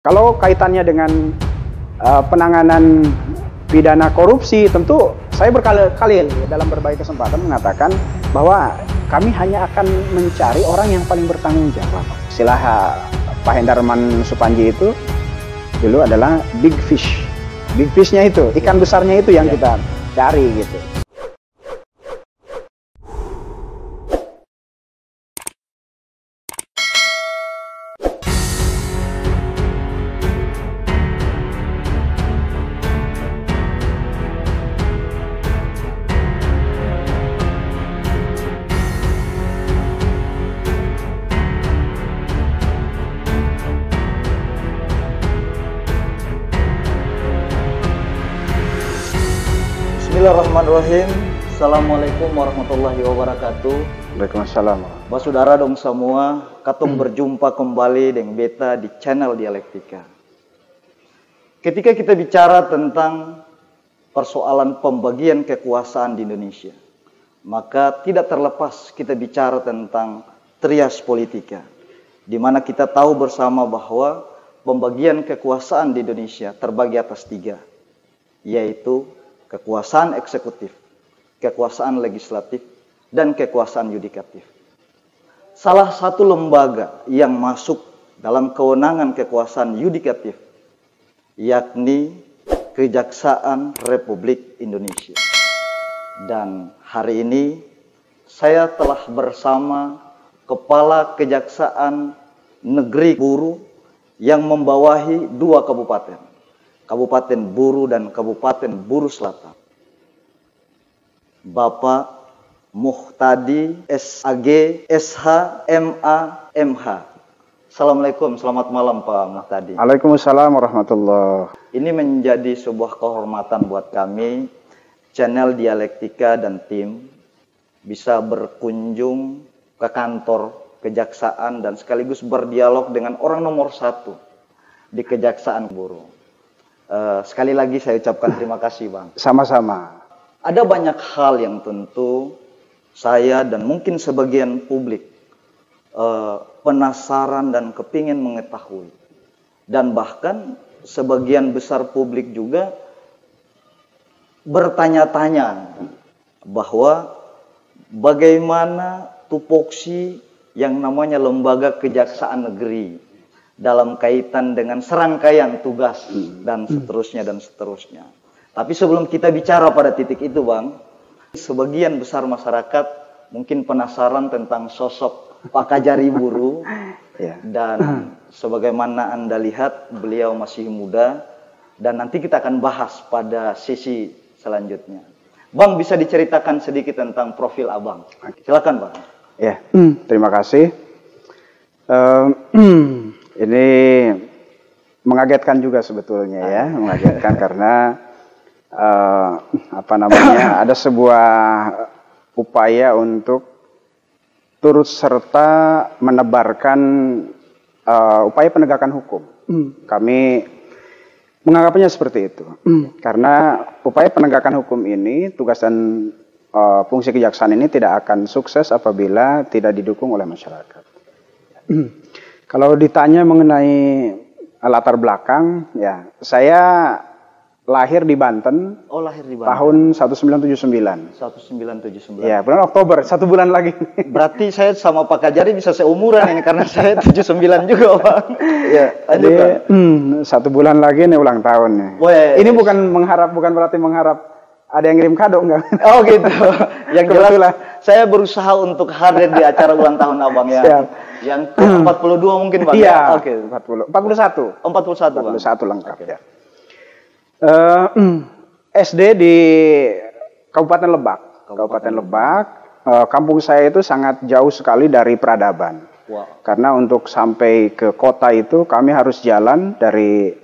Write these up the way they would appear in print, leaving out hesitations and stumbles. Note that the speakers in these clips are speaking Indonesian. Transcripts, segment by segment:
Kalau kaitannya dengan penanganan pidana korupsi, tentu saya berkali-kali dalam berbagai kesempatan mengatakan bahwa kami hanya akan mencari orang yang paling bertanggung jawab. Istilah Pak Hendarman Supanji itu dulu adalah big fish. Big fishnya itu, ikan besarnya itu yang kita cari gitu. Bismillahirrahmanirrahim. Assalamualaikum warahmatullahi wabarakatuh. Waalaikumsalam. Basudara dong semua, katong berjumpa kembali dengan beta di channel Dialektika. Ketika kita bicara tentang persoalan pembagian kekuasaan di Indonesia, maka tidak terlepas kita bicara tentang trias politika, di mana kita tahu bersama bahwa pembagian kekuasaan di Indonesia terbagi atas 3, yaitu kekuasaan eksekutif, kekuasaan legislatif, dan kekuasaan yudikatif. Salah satu lembaga yang masuk dalam kewenangan kekuasaan yudikatif, yakni Kejaksaan Republik Indonesia. Dan hari ini saya telah bersama Kepala Kejaksaan Negeri Buru yang membawahi 2 kabupaten. Kabupaten Buru dan Kabupaten Buru Selatan. Bapak Muhtadi SAG SH MA MH. Assalamualaikum, selamat malam Pak Muhtadi. Waalaikumsalam warahmatullahi. Ini menjadi sebuah kehormatan buat kami, channel Dialektika dan tim, bisa berkunjung ke kantor kejaksaan dan sekaligus berdialog dengan orang nomor 1 di Kejaksaan Buru. Sekali lagi saya ucapkan terima kasih Bang. Sama-sama. Ada banyak hal yang tentu saya dan mungkin sebagian publik penasaran dan kepingin mengetahui. Dan bahkan sebagian besar publik juga bertanya-tanya bahwa bagaimana tupoksi yang namanya lembaga kejaksaan negeri dalam kaitan dengan serangkaian tugas dan seterusnya dan seterusnya. Tapi sebelum kita bicara pada titik itu Bang, sebagian besar masyarakat mungkin penasaran tentang sosok Pak Kajari Buru. Dan sebagaimana Anda lihat beliau masih muda dan nanti kita akan bahas pada sesi selanjutnya. Bang, bisa diceritakan sedikit tentang profil Abang? Silakan Bang. Ya, terima kasih. Ini mengagetkan juga sebetulnya ya, mengagetkan karena ada sebuah upaya untuk turut serta menebarkan upaya penegakan hukum. Kami menganggapnya seperti itu, karena upaya penegakan hukum ini, tugas dan fungsi kejaksaan ini tidak akan sukses apabila tidak didukung oleh masyarakat. Kalau ditanya mengenai latar belakang, ya saya lahir di Banten. Oh, lahir di Banten. Tahun 1979. 1979. Ya, bulan Oktober, 1 bulan lagi. Berarti saya sama Pak Kajari bisa seumuran ini karena saya 79 juga, Bang. Ya, jadi 1 bulan lagi nih ulang tahun nih. Ini bukan berarti mengharap ada yang ngirim kado enggak? Oh gitu. Yang jelas saya berusaha untuk hadir di acara ulang tahun Abang ya. Siap. Yang ke-42 mungkin Bang. Iya. Oke, 41. 41 Bang. 41 lengkap ya. SD di Kabupaten Lebak. Kabupaten Lebak. Kampung saya itu sangat jauh sekali dari peradaban. Wow. Karena untuk sampai ke kota itu kami harus jalan dari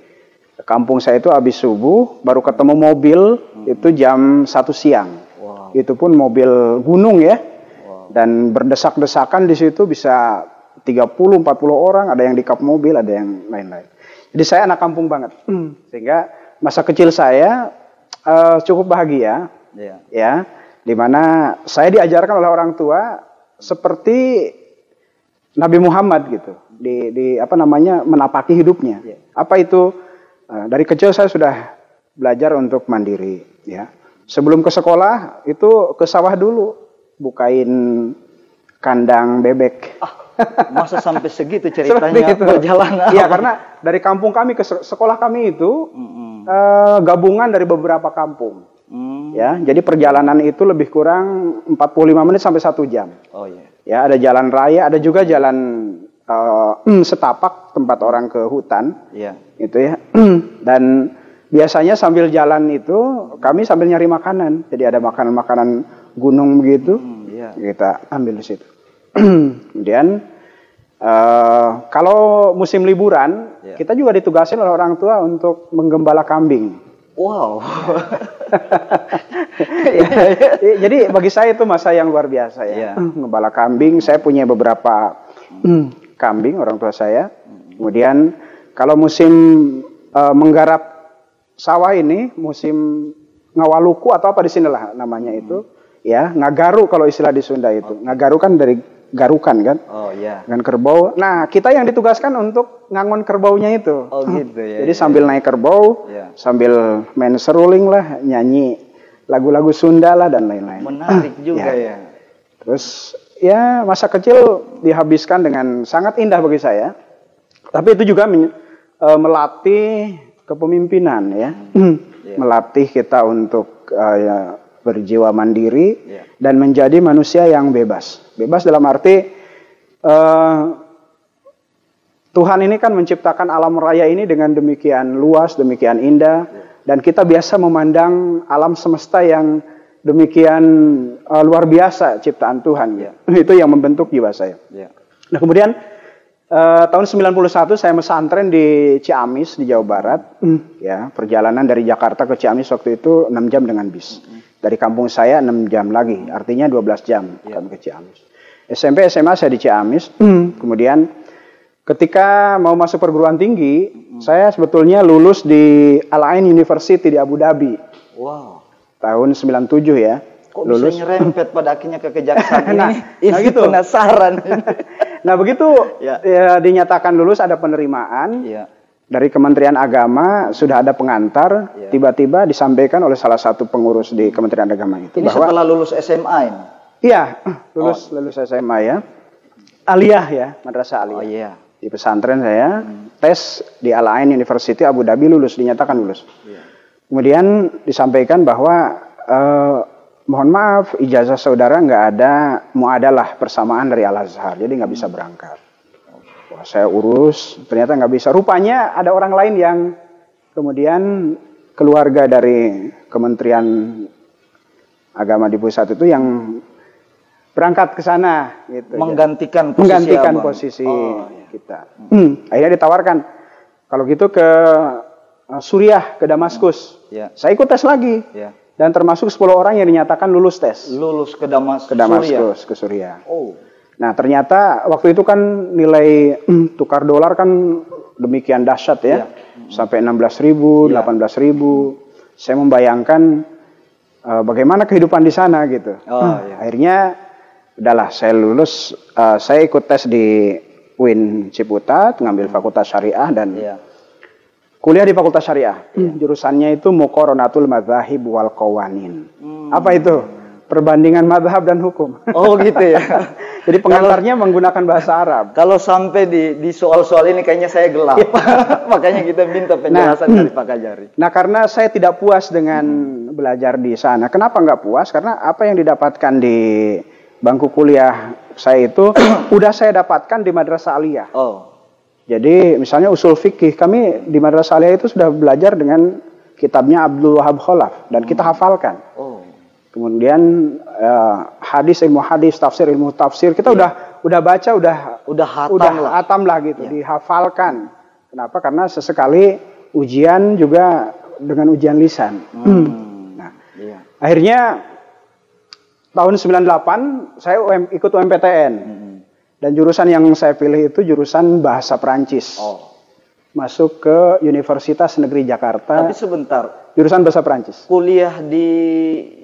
kampung saya itu habis subuh, baru ketemu mobil itu jam 1 siang. Wow. Itu pun mobil gunung ya. Wow. Dan berdesak-desakan di situ bisa 30-40 orang, ada yang di kap mobil, ada yang lain-lain. Jadi saya anak kampung banget. Sehingga masa kecil saya cukup bahagia. Ya, di mana saya diajarkan oleh orang tua seperti Nabi Muhammad gitu, di apa namanya, menapaki hidupnya. Apa itu? Dari kecil saya sudah belajar untuk mandiri, ya. Sebelum ke sekolah itu ke sawah dulu, bukain kandang bebek. Masa sampai segitu ceritanya perjalanan? Iya, karena dari kampung kami ke sekolah kami itu gabungan dari beberapa kampung. Ya, jadi perjalanan itu lebih kurang 45 menit sampai 1 jam. Oh iya. Ya, ada jalan raya, ada juga jalan setapak tempat orang ke hutan. Iya. Itu ya. Dan biasanya sambil jalan itu kami sambil nyari makanan. Jadi ada makanan-makanan gunung begitu. Iya. Kita ambil di situ. Kemudian kalau musim liburan, kita juga ditugasin oleh orang tua untuk menggembala kambing. Wow. Jadi bagi saya itu masa yang luar biasa ya. Menggembala kambing, saya punya beberapa kambing orang tua saya. Kemudian kalau musim menggarap sawah ini, musim ngawaluku atau apa di sinilah namanya itu, ya, ngagaru kalau istilah di Sunda itu. Ngagaru kan dari garukan kan? Oh iya. Dengan kerbau. Nah, kita yang ditugaskan untuk ngangon kerbaunya itu. Oh gitu ya. Jadi sambil naik kerbau, sambil main seruling lah, nyanyi lagu-lagu Sunda lah dan lain-lain. Menarik juga ya. Terus ya masa kecil dihabiskan dengan sangat indah bagi saya. Tapi itu juga melatih kepemimpinan ya. Melatih kita untuk ya, berjiwa mandiri dan menjadi manusia yang bebas. Bebas dalam arti Tuhan ini kan menciptakan alam raya ini dengan demikian luas, demikian indah, dan kita biasa memandang alam semesta yang demikian luar biasa ciptaan Tuhan. Itu yang membentuk jiwa saya. Nah, kemudian tahun 91 saya pesantren di Ciamis di Jawa Barat. Ya, perjalanan dari Jakarta ke Ciamis waktu itu 6 jam dengan bis. Dari kampung saya 6 jam lagi, artinya 12 jam kami ke Ciamis. SMP, SMA saya di Ciamis. Kemudian ketika mau masuk perguruan tinggi, saya sebetulnya lulus di Al-Ain University di Abu Dhabi. Wow. Tahun 97 ya. Kok lulus. Bisa nyerempet pada akhirnya ke kejaksaan ini? Nah gitu. Penasaran. Nah begitu ya, dinyatakan lulus, ada penerimaan. Dari Kementerian Agama sudah ada pengantar, tiba-tiba disampaikan oleh salah satu pengurus di Kementerian Agama itu ini bahwa setelah lulus SMA ini? Iya, lulus SMA ya. Aliyah ya, madrasah aliyah. Oh iya. Di pesantren saya, tes di Al-Ain University Abu Dhabi lulus, dinyatakan lulus. Kemudian disampaikan bahwa mohon maaf, ijazah saudara nggak ada, muadalah persamaan dari Al-Azhar, jadi nggak bisa berangkat. Wah, saya urus, ternyata nggak bisa. Rupanya ada orang lain yang kemudian keluarga dari Kementerian Agama di pusat itu yang berangkat ke sana, gitu. Menggantikan posisi kita. Akhirnya ditawarkan, kalau gitu ke Suriah, ke Damaskus. Saya ikut tes lagi. Dan termasuk 10 orang yang dinyatakan lulus tes. Lulus ke Damaskus. Ke Damaskus, ke Suriah. Nah, ternyata waktu itu kan nilai tukar dolar kan demikian dahsyat ya. Sampai 16.000, 18.000. Saya membayangkan bagaimana kehidupan di sana gitu. Akhirnya udahlah saya lulus, saya ikut tes di UIN Ciputat, ngambil Fakultas Syariah dan kuliah di Fakultas Syariah. Jurusannya itu Muqaranatul Madzahib wal Qawanin. Apa itu? Perbandingan madhab dan hukum. Oh gitu ya. Jadi pengantarnya menggunakan bahasa Arab. Kalau sampai di soal-soal ini kayaknya saya gelap. Makanya kita minta penjelasan dari Pak Kajari. Nah, karena saya tidak puas dengan belajar di sana. Kenapa nggak puas? Karena apa yang didapatkan di bangku kuliah saya itu udah saya dapatkan di Madrasah Aliyah. Jadi misalnya usul fikih, kami di Madrasah Aliyah itu sudah belajar dengan kitabnya Abdul Wahab Khalaf dan kita hafalkan. Kemudian hadis, ilmu hadis, tafsir, ilmu tafsir kita udah baca, udah hatam lah gitu, dihafalkan. Kenapa? Karena sesekali ujian juga dengan ujian lisan. Nah, akhirnya tahun 98 saya ikut UMPTN. Dan jurusan yang saya pilih itu jurusan bahasa Perancis. Masuk ke Universitas Negeri Jakarta. Tapi sebentar. Jurusan bahasa Perancis. Kuliah di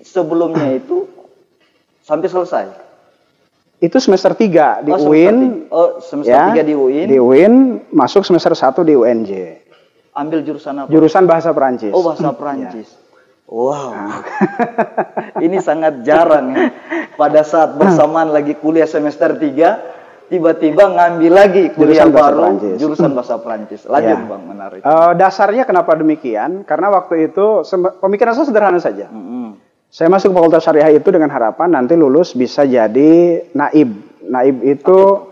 sebelumnya itu sampai selesai? Itu semester 3 di Oh, UIN. semester 3 di UIN. Di UIN, masuk semester 1 di UNJ. Ambil jurusan apa? Jurusan bahasa Perancis. Oh, bahasa Perancis. Wow. Ini sangat jarang ya. Pada saat bersamaan lagi kuliah semester 3, tiba-tiba ngambil lagi kuliah Jurusan bahasa baru Perancis. jurusan bahasa Perancis. Lanjut Bang, menarik. Dasarnya kenapa demikian? Karena waktu itu pemikiran saya sederhana saja. Mm-mm. Saya masuk Fakultas Syariah itu dengan harapan nanti lulus bisa jadi naib. Naib itu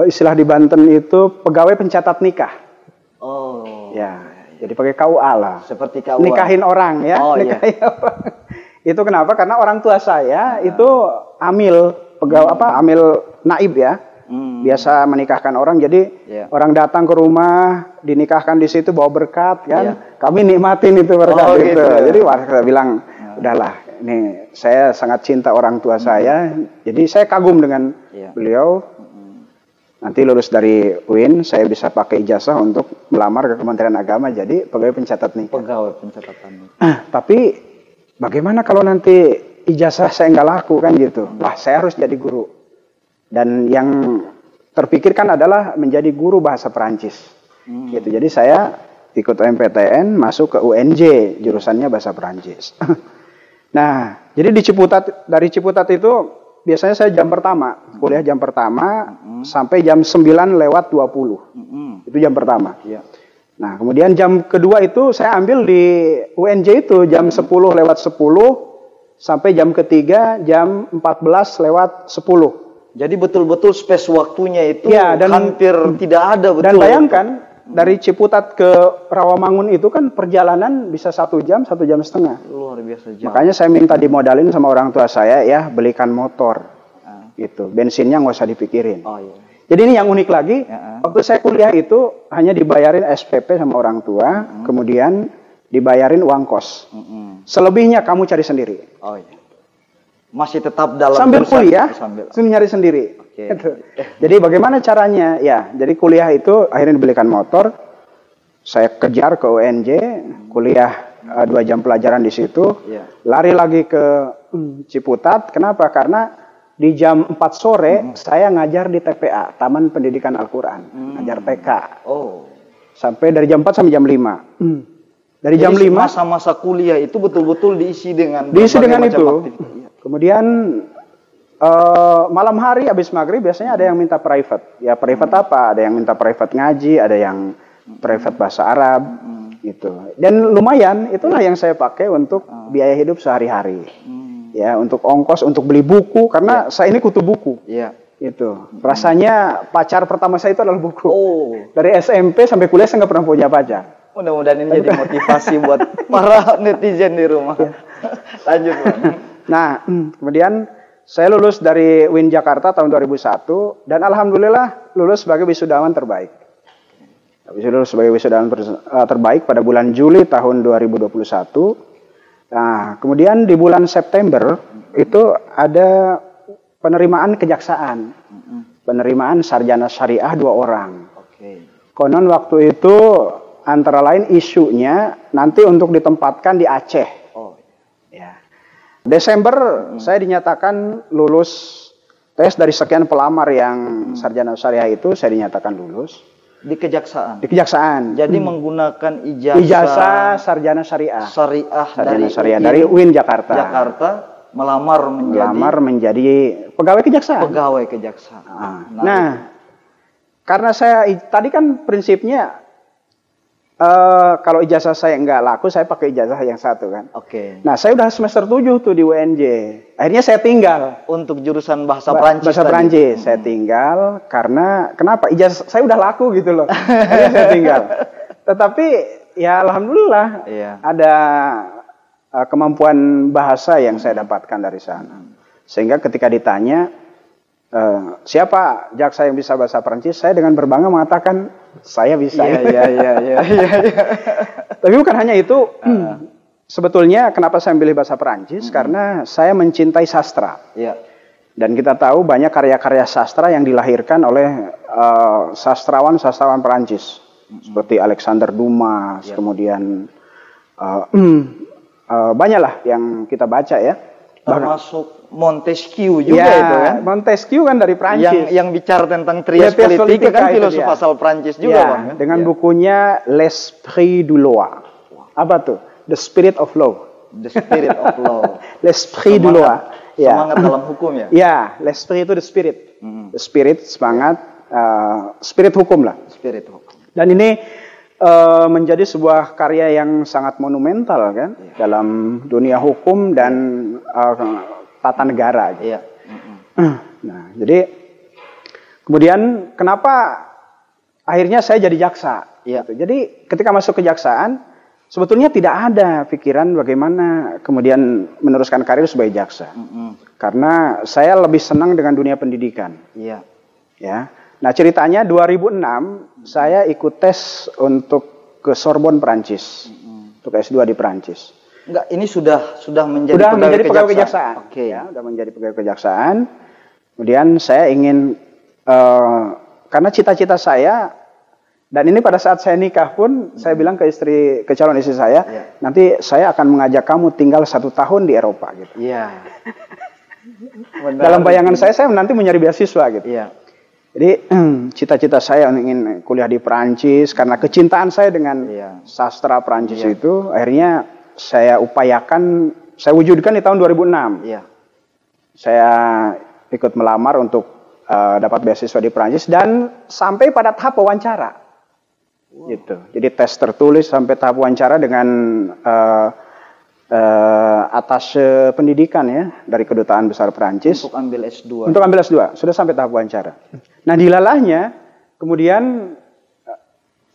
istilah di Banten itu pegawai pencatat nikah. Oh. Ya, jadi pakai KUA lah. Seperti KUA. Nikahin orang ya. Oh, nikahin orang. Itu kenapa? Karena orang tua saya itu amil pegawai amil naib ya. Biasa menikahkan orang, jadi orang datang ke rumah dinikahkan di situ bawa berkat kan. Kami nikmatin itu berkat gitu. Jadi saya bilang udahlah, ini saya sangat cinta orang tua saya, jadi saya kagum dengan beliau. Nanti lulus dari UIN, saya bisa pakai ijazah untuk melamar ke Kementerian Agama jadi pegawai pencatat nikah. Pegawai pencatatan nikah. Tapi bagaimana kalau nanti ijazah saya nggak laku kan gitu? Wah, saya harus jadi guru. Dan yang terpikirkan adalah menjadi guru bahasa Perancis. Gitu. Jadi saya ikut MPTN, masuk ke UNJ, jurusannya bahasa Perancis. Nah, jadi di Ciputat, dari Ciputat itu biasanya saya jam pertama, kuliah jam pertama sampai jam 9:20. Itu jam pertama. Nah, kemudian jam kedua itu saya ambil di UNJ itu jam 10:10 sampai jam ketiga jam 14:10. Jadi betul-betul space waktunya itu dan hampir tidak ada. Betul. Dan bayangkan dari Ciputat ke Rawamangun itu kan perjalanan bisa 1 jam, 1 jam setengah. Luar biasa jauh. Makanya saya minta dimodalin sama orang tua saya ya, belikan motor. Gitu. Bensinnya nggak usah dipikirin. Oh, iya. Jadi ini yang unik lagi, waktu saya kuliah itu hanya dibayarin SPP sama orang tua, kemudian dibayarin uang kos. Selebihnya kamu cari sendiri. Oh iya. Masih tetap dalam sambil kuliah, sambil nyari sendiri. Okay. Gitu. Jadi bagaimana caranya? Ya, jadi kuliah itu akhirnya dibelikan motor. Saya kejar ke UNJ, kuliah 2 jam pelajaran di situ. Lari lagi ke Ciputat. Kenapa? Karena di jam 4 sore saya ngajar di TPA, Taman Pendidikan Al-Quran, ngajar TK. Oh. Sampai dari jam 4 sampai jam 5. Dari jam 5 masa-masa kuliah itu betul-betul diisi dengan itu. Aktivitas. Kemudian malam hari habis maghrib biasanya ada yang minta private. Ya private apa? Ada yang minta private ngaji, ada yang private bahasa Arab, gitu. Dan lumayan, itulah yang saya pakai untuk biaya hidup sehari-hari. Ya, untuk ongkos, untuk beli buku, karena saya ini kutu buku. Itu. Rasanya pacar pertama saya itu adalah buku. Dari SMP sampai kuliah saya nggak pernah punya pacar. Mudah-mudahan ini jadi motivasi buat para netizen di rumah. Lanjut, Bang. Nah, kemudian saya lulus dari UIN Jakarta tahun 2001 dan alhamdulillah lulus sebagai wisudawan terbaik. Lulus sebagai wisudawan terbaik pada bulan Juli tahun 2021. Nah, kemudian di bulan September itu ada penerimaan kejaksaan. Penerimaan sarjana syariah 2 orang. Konon waktu itu antara lain isunya nanti untuk ditempatkan di Aceh. Desember saya dinyatakan lulus tes dari sekian pelamar yang sarjana syariah itu, saya dinyatakan lulus. Di kejaksaan? Di kejaksaan. Jadi menggunakan ijazah sarjana syariah. Sarjana syariah dari UIN Jakarta. Melamar menjadi pegawai kejaksaan. Pegawai kejaksaan. Nah, karena saya tadi kan prinsipnya kalau ijazah saya nggak laku, saya pakai ijazah yang satu kan. Nah, saya udah semester 7 tuh di UNJ. Akhirnya saya tinggal. Untuk jurusan bahasa Perancis. Bahasa Perancis saya tinggal karena kenapa? Ijazah saya udah laku gitu loh. Akhirnya saya tinggal. Tetapi ya alhamdulillah ada kemampuan bahasa yang saya dapatkan dari sana. Sehingga ketika ditanya siapa jaksa yang bisa bahasa Perancis, saya dengan berbangga mengatakan saya bisa. Tapi bukan hanya itu. Sebetulnya kenapa saya memilih bahasa Perancis? Karena saya mencintai sastra. Dan kita tahu banyak karya-karya sastra yang dilahirkan oleh sastrawan-sastrawan Perancis. Seperti Alexander Dumas, kemudian banyaklah yang kita baca ya. Termasuk Montesquieu juga ya, itu kan. Montesquieu kan dari Prancis. Yang bicara tentang trias Trias politika kan itu filosof dia. asal Prancis juga Ya, Bang. Kan? dengan bukunya L'Esprit du Loi. Apa tuh? The Spirit of Law. The Spirit of Law. L'Esprit du Loi. Ya. Semangat dalam hukum ya. Ya, L'Esprit itu the spirit. The spirit, semangat, spirit hukum lah. Spirit hukum. Dan ini menjadi sebuah karya yang sangat monumental kan dalam dunia hukum dan tata negara. Iya. Nah, jadi kemudian kenapa akhirnya saya jadi jaksa? Iya. Gitu. Jadi ketika masuk kejaksaan sebetulnya tidak ada pikiran bagaimana kemudian meneruskan karir sebagai jaksa. Karena saya lebih senang dengan dunia pendidikan. Iya. Ya. Nah, ceritanya 2006 saya ikut tes untuk ke Sorbonne Prancis. Untuk S2 di Prancis. Enggak, ini sudah menjadi pegawai kejaksaan. Oke. Ya, sudah menjadi pegawai kejaksaan. Kemudian saya ingin karena cita-cita saya dan ini pada saat saya nikah pun saya bilang ke calon istri saya, nanti saya akan mengajak kamu tinggal 1 tahun di Eropa gitu. Iya. Dalam bayangan saya nanti mau nyari beasiswa gitu. Iya. Jadi cita-cita saya ingin kuliah di Prancis karena kecintaan saya dengan sastra Prancis itu akhirnya saya upayakan, saya wujudkan di tahun 2006. Iya. Saya ikut melamar untuk dapat beasiswa di Prancis dan sampai pada tahap wawancara. Gitu. Jadi tes tertulis sampai tahap wawancara dengan atas pendidikan ya dari Kedutaan Besar Prancis. Untuk ambil S2. Untuk ambil S2, sudah sampai tahap wawancara. Nah, dilalahnya kemudian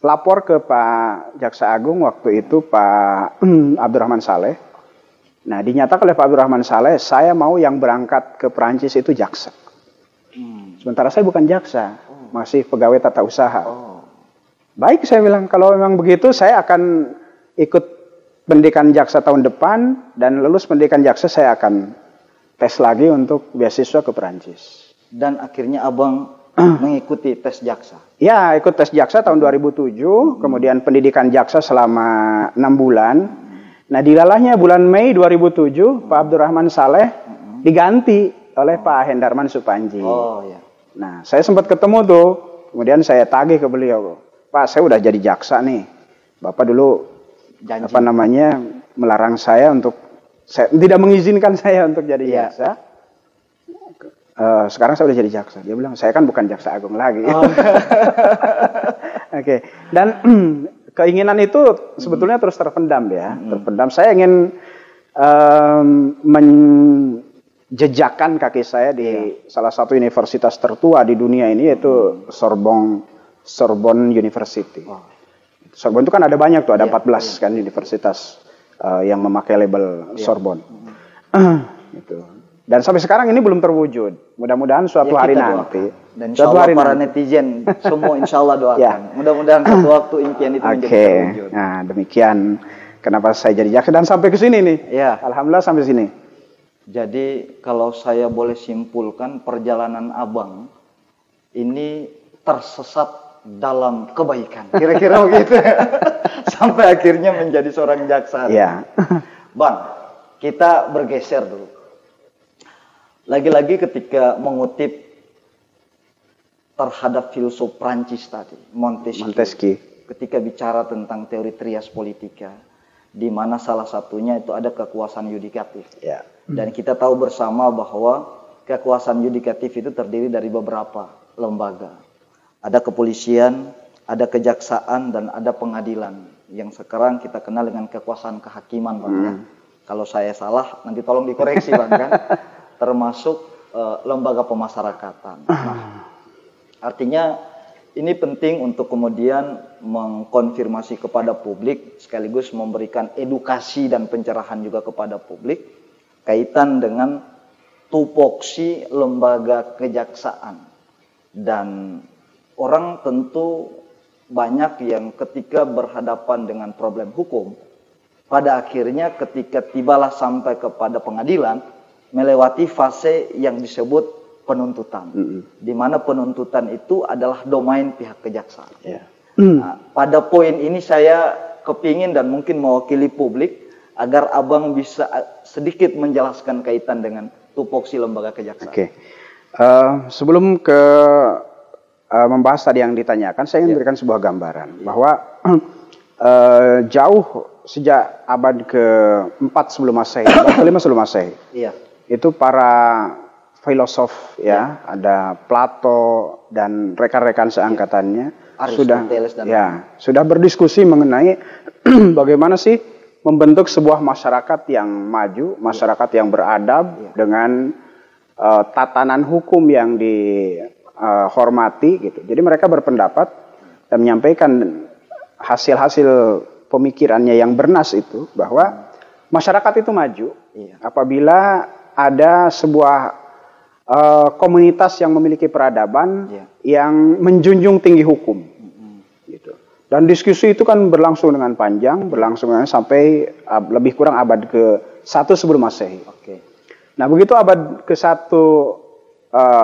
lapor ke Pak Jaksa Agung waktu itu Pak Abdurrahman Saleh. Nah, dinyatakan oleh Pak Abdurrahman Saleh, saya mau yang berangkat ke Prancis itu jaksa. Sementara saya bukan jaksa, masih pegawai tata usaha. Baik, saya bilang, kalau memang begitu saya akan ikut pendidikan jaksa tahun depan dan lulus pendidikan jaksa saya akan tes lagi untuk beasiswa ke Prancis. Dan akhirnya Abang mengikuti tes jaksa. Ya, ikut tes jaksa tahun 2007, kemudian pendidikan jaksa selama 6 bulan. Nah, dilalahnya bulan Mei 2007, Pak Abdurrahman Saleh diganti oleh Pak Hendarman Supanji. Oh ya. Nah, saya sempat ketemu tuh, kemudian saya tagih ke beliau, Pak, saya udah jadi jaksa nih. Bapak dulu janji melarang saya untuk, tidak mengizinkan saya untuk jadi jaksa. Sekarang saya udah jadi jaksa. Dia bilang, saya kan bukan jaksa agung lagi. Oke. Dan keinginan itu sebetulnya terus terpendam ya. Terpendam. Saya ingin menjejakkan kaki saya di salah satu universitas tertua di dunia ini, yaitu Sorbonne University. Sorbonne itu kan ada banyak tuh, ada 14 kan universitas yang memakai label Sorbonne. Gitu. Dan sampai sekarang ini belum terwujud. Mudah-mudahan suatu hari nanti. Dan insya Allah para netizen semua insya Allah doakan. Mudah-mudahan suatu waktu impian itu menjadi terwujud. Nah, demikian kenapa saya jadi jaksa dan sampai ke sini nih. Ya. Alhamdulillah sampai sini. Jadi kalau saya boleh simpulkan, perjalanan Abang ini tersesat dalam kebaikan. Kira-kira begitu. Sampai akhirnya menjadi seorang jaksa. Ya. Bang, kita bergeser dulu. Lagi-lagi ketika mengutip terhadap filsuf Prancis tadi, Montesquieu, ketika bicara tentang teori trias politika, di mana salah satunya itu ada kekuasaan yudikatif. Ya. Dan kita tahu bersama bahwa kekuasaan yudikatif itu terdiri dari beberapa lembaga. Ada kepolisian, ada kejaksaan, dan ada pengadilan. Yang sekarang kita kenal dengan kekuasaan kehakiman, Bang. Ya. Kalau saya salah, nanti tolong dikoreksi, Bang. Kan? Termasuk lembaga pemasyarakatan. Nah, artinya ini penting untuk kemudian mengkonfirmasi kepada publik, sekaligus memberikan edukasi dan pencerahan juga kepada publik kaitan dengan tupoksi lembaga kejaksaan. Dan orang tentu banyak yang ketika berhadapan dengan problem hukum, pada akhirnya ketika tibalah sampai kepada pengadilan, melewati fase yang disebut penuntutan, di mana penuntutan itu adalah domain pihak kejaksaan. Nah, pada poin ini saya kepingin dan mungkin mewakili publik agar Abang bisa sedikit menjelaskan kaitan dengan tupoksi lembaga kejaksaan. Oke. Sebelum ke membahas tadi yang ditanyakan, saya ingin berikan sebuah gambaran bahwa jauh sejak abad ke-4 sebelum Masehi, abad ke-5 sebelum Masehi. Iya. Itu para filosof ya, ada Plato dan rekan-rekan seangkatannya sudah berdiskusi mengenai bagaimana sih membentuk sebuah masyarakat yang maju, masyarakat yang beradab dengan tatanan hukum yang dihormati gitu. Jadi mereka berpendapat dan menyampaikan hasil-hasil pemikirannya yang bernas itu bahwa masyarakat itu maju apabila ada sebuah komunitas yang memiliki peradaban yang menjunjung tinggi hukum gitu. Dan diskusi itu kan berlangsung dengan panjang, sampai lebih kurang abad ke-1 sebelum Masehi. Nah, begitu abad ke-1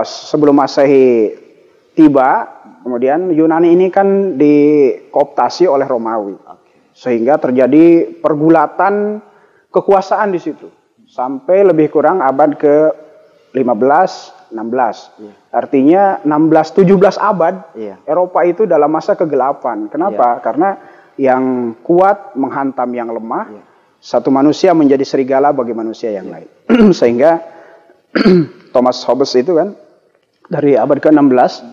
sebelum Masehi tiba, kemudian Yunani ini kan dikooptasi oleh Romawi. Sehingga terjadi pergulatan kekuasaan di situ. Sampai lebih kurang abad ke-15, 16. Artinya 16-17 abad Eropa itu dalam masa kegelapan. Kenapa? Karena yang kuat menghantam yang lemah. Satu manusia menjadi serigala bagi manusia yang lain. Sehingga Thomas Hobbes itu kan dari abad ke-16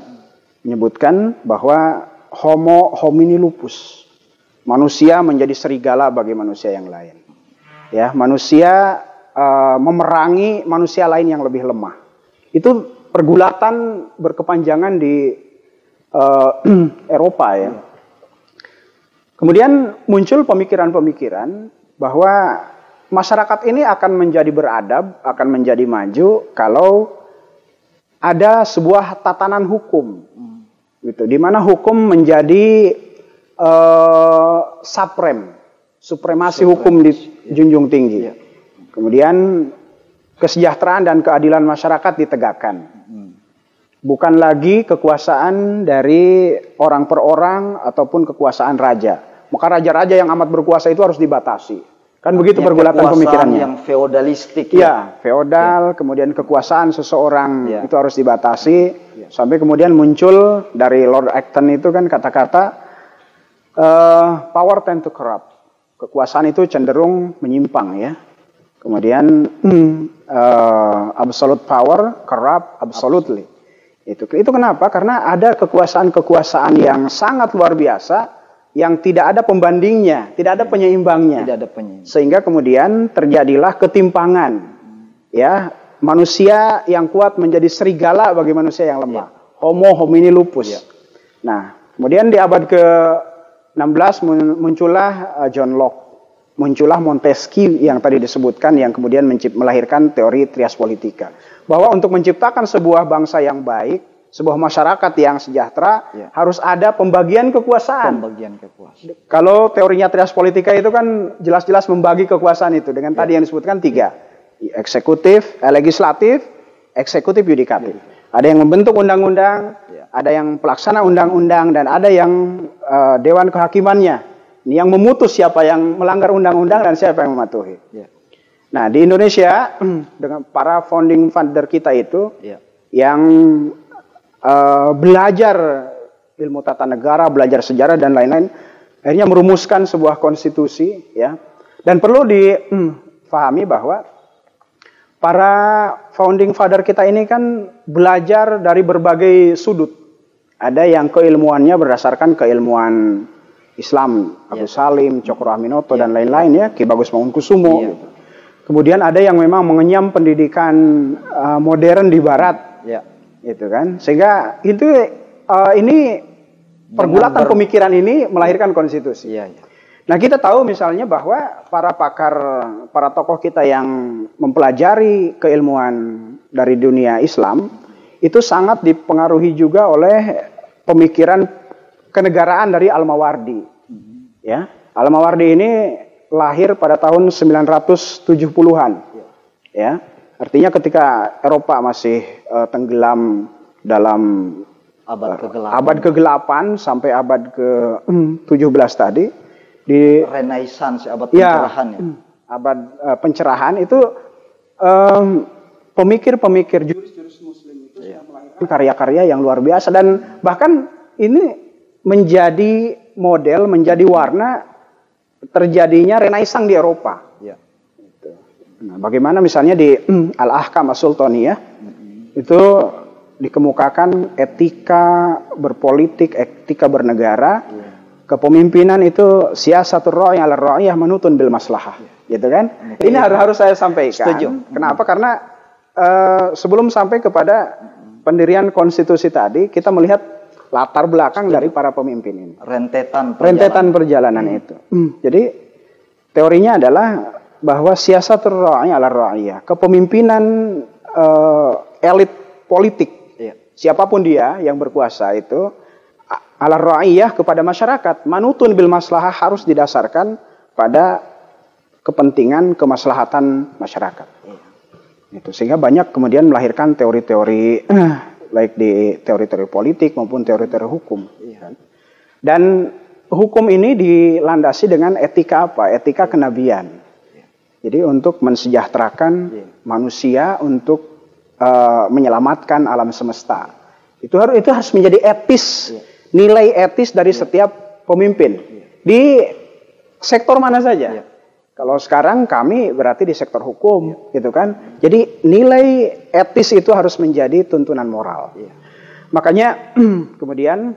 menyebutkan bahwa homo homini lupus. Manusia menjadi serigala bagi manusia yang lain. Ya, manusia memerangi manusia lain yang lebih lemah. Itu pergulatan berkepanjangan di Eropa ya. Kemudian muncul pemikiran-pemikiran bahwa masyarakat ini akan menjadi beradab, akan menjadi maju kalau ada sebuah tatanan hukum, gitu. Di mana hukum menjadi supremasi hukum dijunjung tinggi. Kemudian kesejahteraan dan keadilan masyarakat ditegakkan. Bukan lagi kekuasaan dari orang per orang ataupun kekuasaan raja. Maka raja-raja yang amat berkuasa itu harus dibatasi. Kan begitu pergulatan pemikirannya. Yang feodalistik. Ya, feodal, kemudian kekuasaan seseorang itu harus dibatasi. Sampai kemudian muncul dari Lord Acton itu kan kata-kata power tend to corrupt. Kekuasaan itu cenderung menyimpang ya. Kemudian absolute power corrupt absolutely. Itu kenapa? Karena ada kekuasaan-kekuasaan yang sangat luar biasa yang tidak ada pembandingnya, tidak ada penyeimbangnya. Sehingga kemudian terjadilah ketimpangan. Ya, manusia yang kuat menjadi serigala bagi manusia yang lemah. Homo homini lupus. Nah, kemudian di abad ke-16 muncullah John Locke. Muncullah Montesquieu yang tadi disebutkan yang kemudian melahirkan teori trias politika. Bahwa untuk menciptakan sebuah bangsa yang baik, sebuah masyarakat yang sejahtera, harus ada pembagian kekuasaan. Kalau teorinya trias politika itu kan jelas-jelas membagi kekuasaan itu dengan tadi yang disebutkan 3. Eksekutif, legislatif, eksekutif, yudikatif. Ada yang membentuk undang-undang, ada yang pelaksana undang-undang, dan ada yang dewan kehakimannya. Ini yang memutus siapa yang melanggar undang-undang dan siapa yang mematuhi. Nah, di Indonesia dengan para founding father kita itu yang belajar ilmu tata negara, belajar sejarah dan lain-lain, akhirnya merumuskan sebuah konstitusi ya. Dan perlu difahami bahwa para founding father kita ini kan belajar dari berbagai sudut. Ada yang keilmuannya berdasarkan keilmuan Islam, Abu Salim, Cokro Aminoto dan lain-lain ya, Ki Bagus Mangunkusumo. Gitu. Kemudian ada yang memang mengenyam pendidikan modern di Barat, gitu kan. Sehingga itu ini pergulatan pemikiran ini melahirkan konstitusi. Nah, kita tahu misalnya bahwa para pakar, para tokoh kita yang mempelajari keilmuan dari dunia Islam itu sangat dipengaruhi juga oleh pemikiran kenegaraan dari Al-Mawardi. Ya, Al-Mawardi ini lahir pada tahun 970-an. Ya, artinya ketika Eropa masih tenggelam dalam abad ke-8 sampai abad ke-17 tadi di Renaissance, abad pencerahan abad pencerahan itu pemikir-pemikir jurus-jurus Muslim itu sudah melahirkan karya-karya yang luar biasa, dan bahkan ini menjadi model, menjadi warna terjadinya Renaissance di Eropa. Ya. Nah, bagaimana misalnya di Al-Ahkam As-Sultaniyah itu dikemukakan etika berpolitik, etika bernegara, kepemimpinan itu siasatur ra'i 'ala ra'iyah manutun bil maslahah, gitu kan? Ini harus saya sampaikan. Setuju. Kenapa? Karena sebelum sampai kepada pendirian konstitusi tadi, kita melihat latar belakang dari para pemimpin ini. Rentetan perjalanan itu. Jadi teorinya adalah bahwa siasatur ra'i 'ala ra'iyah, kepemimpinan elit politik, siapapun dia yang berkuasa itu, ala ra'iyah kepada masyarakat, manutun bil maslahah, harus didasarkan pada kepentingan kemaslahatan masyarakat. Itu sehingga banyak kemudian melahirkan teori-teori baik di teori-teori politik maupun teori-teori hukum. Dan hukum ini dilandasi dengan etika apa? Etika kenabian. Jadi untuk mensejahterakan manusia, untuk menyelamatkan alam semesta. Itu harus menjadi etis, nilai etis dari setiap pemimpin di sektor mana saja. Kalau sekarang kami berarti di sektor hukum, gitu kan. Jadi nilai etis itu harus menjadi tuntunan moral. Makanya kemudian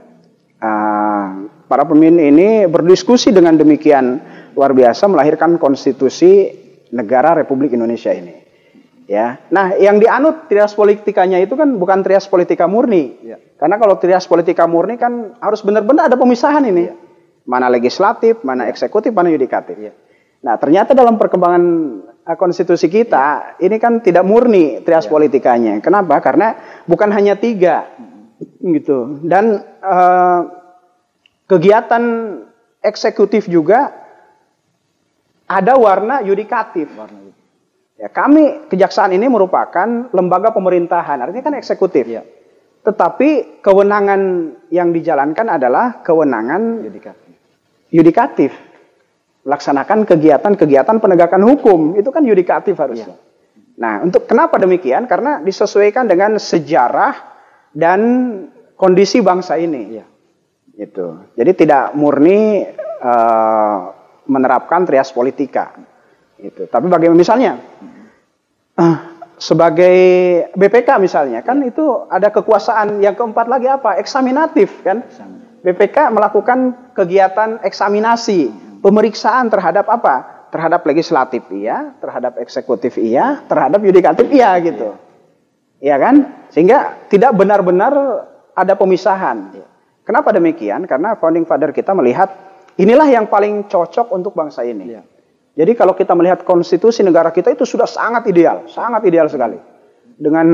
para pemimpin ini berdiskusi dengan demikian luar biasa, melahirkan konstitusi negara Republik Indonesia ini. Ya, nah yang dianut trias politikanya itu kan bukan trias politika murni, karena kalau trias politika murni kan harus benar-benar ada pemisahan ini, mana legislatif, mana eksekutif, mana yudikatif. Nah ternyata dalam perkembangan konstitusi kita ini kan tidak murni trias politikanya. Kenapa? Karena bukan hanya 3, gitu, dan kegiatan eksekutif juga ada warna yudikatif. Ya, kami kejaksaan ini merupakan lembaga pemerintahan, artinya kan eksekutif. Tetapi kewenangan yang dijalankan adalah kewenangan yudikatif. Melaksanakan kegiatan-kegiatan penegakan hukum, itu kan yudikatif harusnya. Nah, untuk kenapa demikian? Karena disesuaikan dengan sejarah dan kondisi bangsa ini. Gitu. Jadi tidak murni menerapkan trias politika. Itu. Tapi bagaimana misalnya sebagai BPK misalnya kan itu ada kekuasaan yang keempat lagi apa? Eksaminatif kan? BPK melakukan kegiatan eksaminasi, pemeriksaan terhadap apa? Terhadap legislatif iya, terhadap eksekutif iya, terhadap yudikatif iya gitu. Iya kan? Sehingga tidak benar-benar ada pemisahan. Kenapa demikian? Karena founding father kita melihat inilah yang paling cocok untuk bangsa ini. Jadi kalau kita melihat konstitusi negara kita itu sudah sangat ideal sekali. Dengan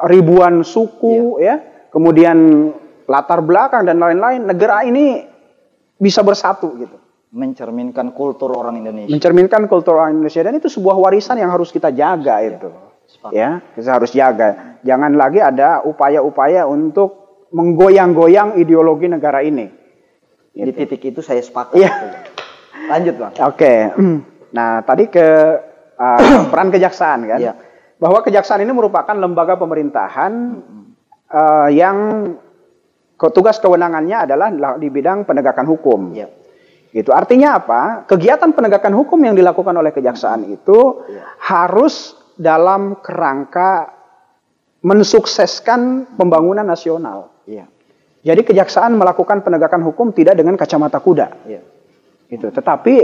ribuan suku, ya, kemudian latar belakang dan lain-lain, negara ini bisa bersatu gitu. Mencerminkan kultur orang Indonesia. Dan itu sebuah warisan yang harus kita jaga itu. Ya, kita harus jaga. Jangan lagi ada upaya-upaya untuk menggoyang-goyang ideologi negara ini. Gitu. Di titik itu saya sepakat. Lanjut Bang. Oke. Nah tadi ke peran kejaksaan kan. Bahwa kejaksaan ini merupakan lembaga pemerintahan yang tugas kewenangannya adalah di bidang penegakan hukum. Gitu. Artinya apa? Kegiatan penegakan hukum yang dilakukan oleh kejaksaan itu harus dalam kerangka mensukseskan pembangunan nasional. Jadi kejaksaan melakukan penegakan hukum tidak dengan kacamata kuda. Gitu. Tetapi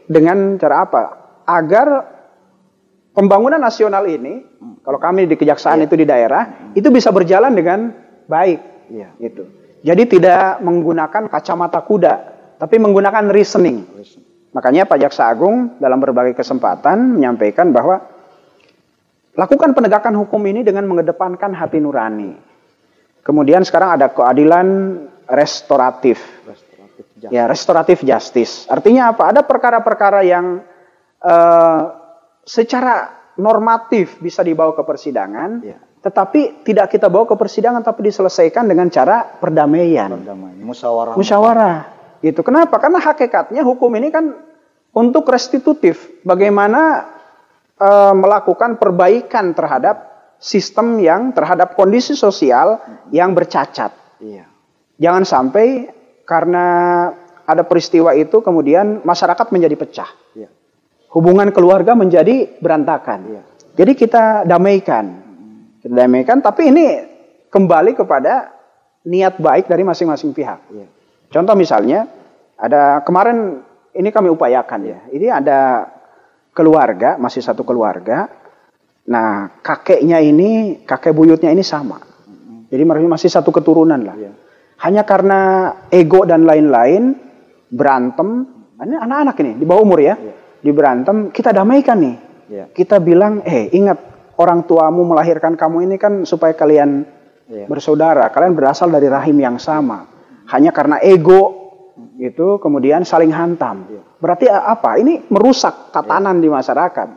dengan cara apa? Agar pembangunan nasional ini, kalau kami di kejaksaan itu di daerah, itu bisa berjalan dengan baik. Gitu. Jadi tidak menggunakan kacamata kuda, tapi menggunakan reasoning. Makanya Pak Jaksa Agung dalam berbagai kesempatan menyampaikan bahwa lakukan penegakan hukum ini dengan mengedepankan hati nurani. Kemudian sekarang ada keadilan restoratif. Restoratif justice. Artinya apa? Ada perkara-perkara yang secara normatif bisa dibawa ke persidangan, tetapi tidak kita bawa ke persidangan, tapi diselesaikan dengan cara perdamaian. Musyawarah. Gitu. Kenapa? Karena hakikatnya hukum ini kan untuk restitutif. Bagaimana melakukan perbaikan terhadap sistem yang terhadap kondisi sosial yang bercacat. Iya. Jangan sampai karena ada peristiwa itu kemudian masyarakat menjadi pecah. Iya. Hubungan keluarga menjadi berantakan. Iya. Jadi kita damaikan. Kita damaikan, tapi ini kembali kepada niat baik dari masing-masing pihak. Iya. Contoh misalnya, ada kemarin ini kami upayakan ya. Ini ada keluarga, masih satu keluarga. Nah, kakeknya ini, kakek buyutnya ini sama. Jadi masih satu keturunan lah. Iya. Hanya karena ego dan lain-lain, berantem. Ini anak-anak ini, di bawah umur ya. Iya. Diberantem, kita damaikan nih. Iya. Kita bilang, ingat orang tuamu melahirkan kamu ini kan supaya kalian bersaudara. Kalian berasal dari rahim yang sama. Hanya karena ego, itu kemudian saling hantam. Berarti apa? Ini merusak tatanan di masyarakat.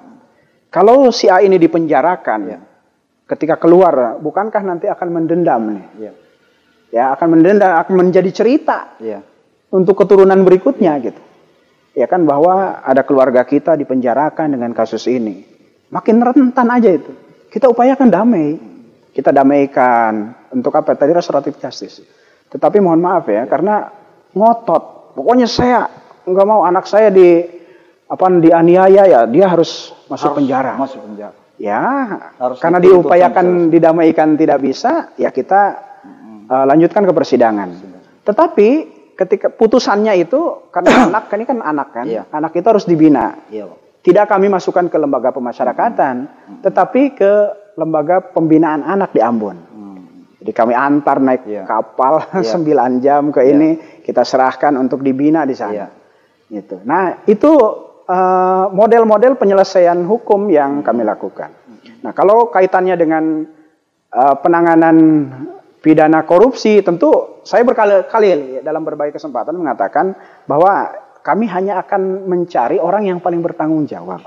Kalau si A ini dipenjarakan, ketika keluar, bukankah nanti akan mendendam nih? Ya, akan mendendam, akan menjadi cerita untuk keturunan berikutnya gitu. Ya kan, bahwa ada keluarga kita dipenjarakan dengan kasus ini. Makin rentan aja itu. Kita upayakan damai. Kita damaikan. Untuk apa? Tadi restoratif justice. Tetapi mohon maaf ya, karena ngotot. Pokoknya saya nggak mau anak saya dianiaya ya, dia harus masuk penjara. Masuk penjara. Ya, Harus karena diupayakan didamaikan tidak bisa, ya kita lanjutkan ke persidangan. Tetapi ketika putusannya itu karena anak ini kan anak kan, anak itu harus dibina. Tidak kami masukkan ke lembaga pemasyarakatan, tetapi ke lembaga pembinaan anak di Ambon. Jadi kami antar naik kapal 9 jam ke ini, kita serahkan untuk dibina di sana. Gitu. Nah, itu model-model penyelesaian hukum yang kami lakukan. Nah, kalau kaitannya dengan penanganan pidana korupsi, tentu saya berkali-kali dalam berbagai kesempatan mengatakan bahwa kami hanya akan mencari orang yang paling bertanggung jawab.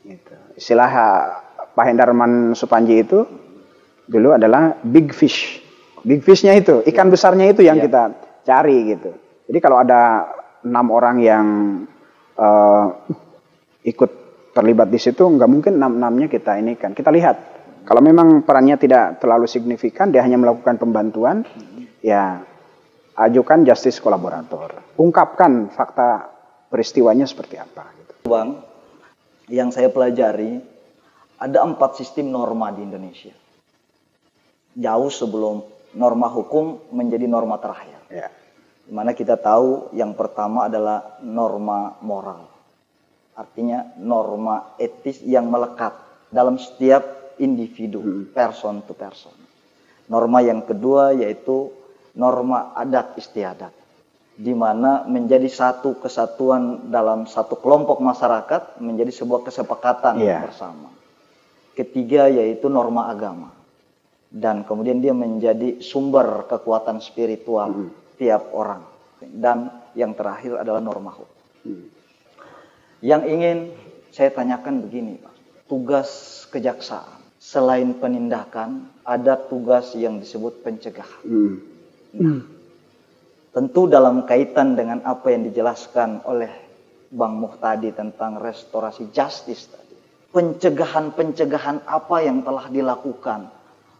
Gitu. Istilah Pak Hendarman Supanji itu dulu adalah big fish. Big fishnya itu, ikan besarnya itu yang kita cari gitu. Jadi kalau ada 6 orang yang ikut terlibat di situ, nggak mungkin 6-6-nya kita ini kan. Kita lihat, kalau memang perannya tidak terlalu signifikan, dia hanya melakukan pembantuan, ya ajukan justice kolaborator. Ungkapkan fakta peristiwanya seperti apa. Gitu. Bang, yang saya pelajari, ada 4 sistem norma di Indonesia. Jauh sebelum norma hukum menjadi norma terakhir. Ya. Dimana kita tahu yang pertama adalah norma moral. Artinya norma etis yang melekat dalam setiap individu, person to person. Norma yang kedua yaitu norma adat istiadat. Di mana menjadi satu kesatuan dalam satu kelompok masyarakat menjadi sebuah kesepakatan bersama. Ketiga yaitu norma agama. Dan kemudian dia menjadi sumber kekuatan spiritual tiap orang. Dan yang terakhir adalah norma hukum. Yang ingin saya tanyakan begini, Pak. Tugas kejaksaan selain penindakan ada tugas yang disebut pencegahan. Nah, tentu dalam kaitan dengan apa yang dijelaskan oleh Bang Muhtadi tentang restorasi justice tadi. Pencegahan-pencegahan apa yang telah dilakukan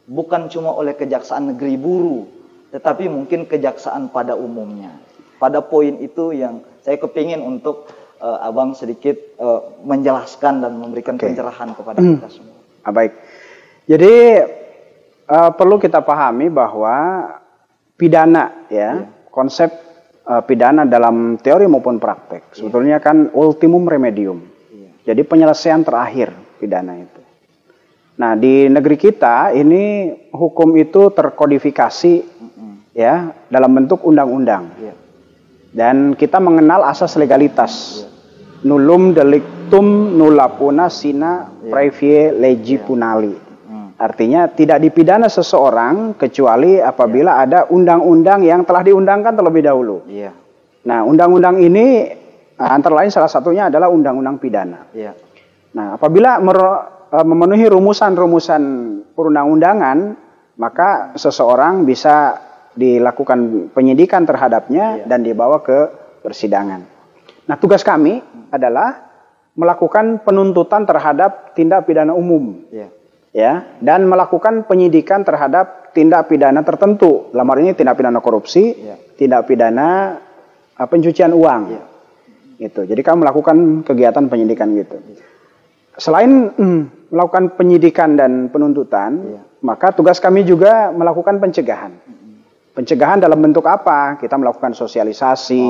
bukan cuma oleh Kejaksaan Negeri Buru, tetapi mungkin kejaksaan pada umumnya. Pada poin itu yang saya kepingin untuk Abang sedikit menjelaskan dan memberikan pencerahan kepada kita semua. Baik. Jadi perlu kita pahami bahwa pidana konsep pidana dalam teori maupun praktek sebetulnya kan ultimum remedium. Jadi penyelesaian terakhir pidana itu. Nah, di negeri kita ini hukum itu terkodifikasi dalam bentuk undang-undang. Dan kita mengenal asas legalitas. Nullum delictum nulla puna sine praevie legi punali. Artinya tidak dipidana seseorang kecuali apabila ada undang-undang yang telah diundangkan terlebih dahulu. Nah, undang-undang ini antara lain salah satunya adalah undang-undang pidana. Nah, apabila memenuhi rumusan-rumusan perundang-undangan, maka seseorang bisa dilakukan penyidikan terhadapnya dan dibawa ke persidangan. Nah, tugas kami adalah melakukan penuntutan terhadap tindak pidana umum. ya, dan melakukan penyidikan terhadap tindak pidana tertentu. Dalam hal ini tindak pidana korupsi, tindak pidana pencucian uang. Gitu. Jadi kami melakukan kegiatan penyidikan gitu. Selain melakukan penyidikan dan penuntutan, maka tugas kami juga melakukan pencegahan. Pencegahan dalam bentuk apa? Kita melakukan sosialisasi.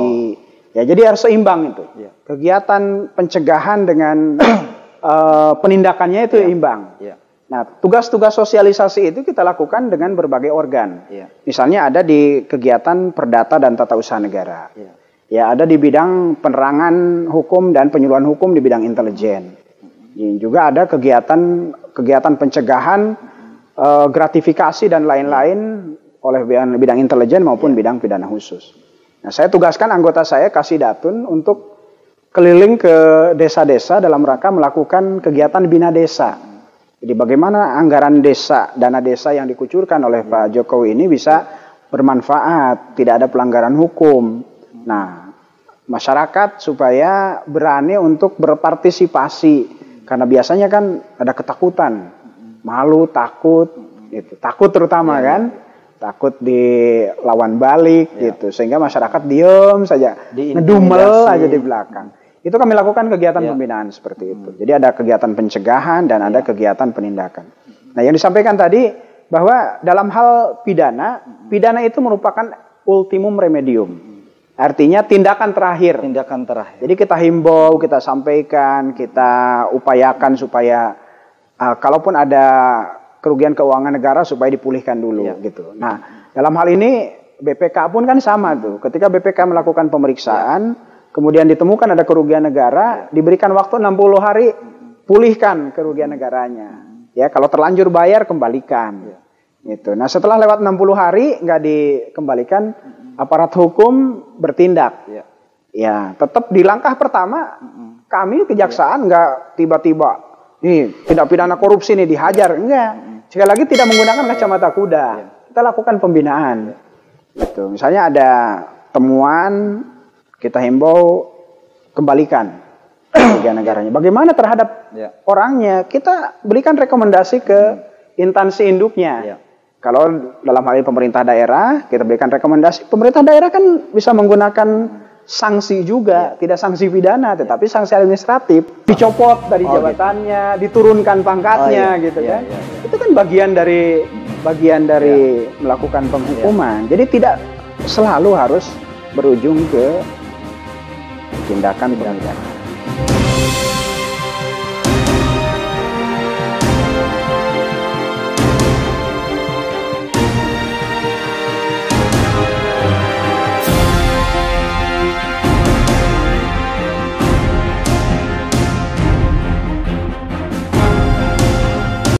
Ya, jadi harus seimbang itu. Kegiatan pencegahan dengan penindakannya itu imbang. Nah, tugas-tugas sosialisasi itu kita lakukan dengan berbagai organ. Misalnya ada di kegiatan Perdata dan Tata Usaha Negara. Ya, ada di bidang penerangan hukum dan penyuluhan hukum di bidang intelijen. Juga ada kegiatan pencegahan, gratifikasi dan lain-lain oleh bidang intelijen maupun bidang pidana khusus. Nah, saya tugaskan anggota saya Kasidatun untuk keliling ke desa-desa dalam rangka melakukan kegiatan bina desa. Jadi bagaimana anggaran desa, dana desa yang dikucurkan oleh Pak Jokowi ini bisa bermanfaat, tidak ada pelanggaran hukum. Nah, masyarakat supaya berani untuk berpartisipasi, karena biasanya kan ada ketakutan, malu, takut, gitu. Takut terutama kan. Takut dilawan balik gitu, sehingga masyarakat diem saja, ngedumel aja di belakang. Itu kami lakukan kegiatan pembinaan seperti itu. Jadi ada kegiatan pencegahan dan ada kegiatan penindakan. Nah, yang disampaikan tadi bahwa dalam hal pidana itu merupakan ultimum remedium. Artinya tindakan terakhir. Tindakan terakhir. Jadi kita himbau, kita sampaikan, kita upayakan supaya kalaupun ada kerugian keuangan negara supaya dipulihkan dulu gitu. Nah, dalam hal ini BPK pun kan sama tuh. Ketika BPK melakukan pemeriksaan, kemudian ditemukan ada kerugian negara, diberikan waktu 60 hari pulihkan kerugian negaranya. Ya, kalau terlanjur bayar kembalikan. Gitu. Nah, setelah lewat 60 hari nggak dikembalikan, aparat hukum bertindak. Ya, tetap di langkah pertama kami kejaksaan nggak tiba-tiba nih tindak pidana korupsi nih dihajar, enggak. Sekali lagi tidak menggunakan kacamata kuda. Kita lakukan pembinaan. Gitu. Misalnya ada temuan, kita himbau kembalikan kerugian negaranya. Bagaimana terhadap orangnya? Kita berikan rekomendasi ke instansi induknya. Kalau dalam hal ini pemerintah daerah, kita berikan rekomendasi. Pemerintah daerah kan bisa menggunakan sanksi juga, tidak sanksi pidana, tetapi sanksi administratif, dicopot dari jabatannya, diturunkan pangkatnya, gitu kan? Itu kan bagian dari melakukan penghukuman. Jadi tidak selalu harus berujung ke tindakan penindakan.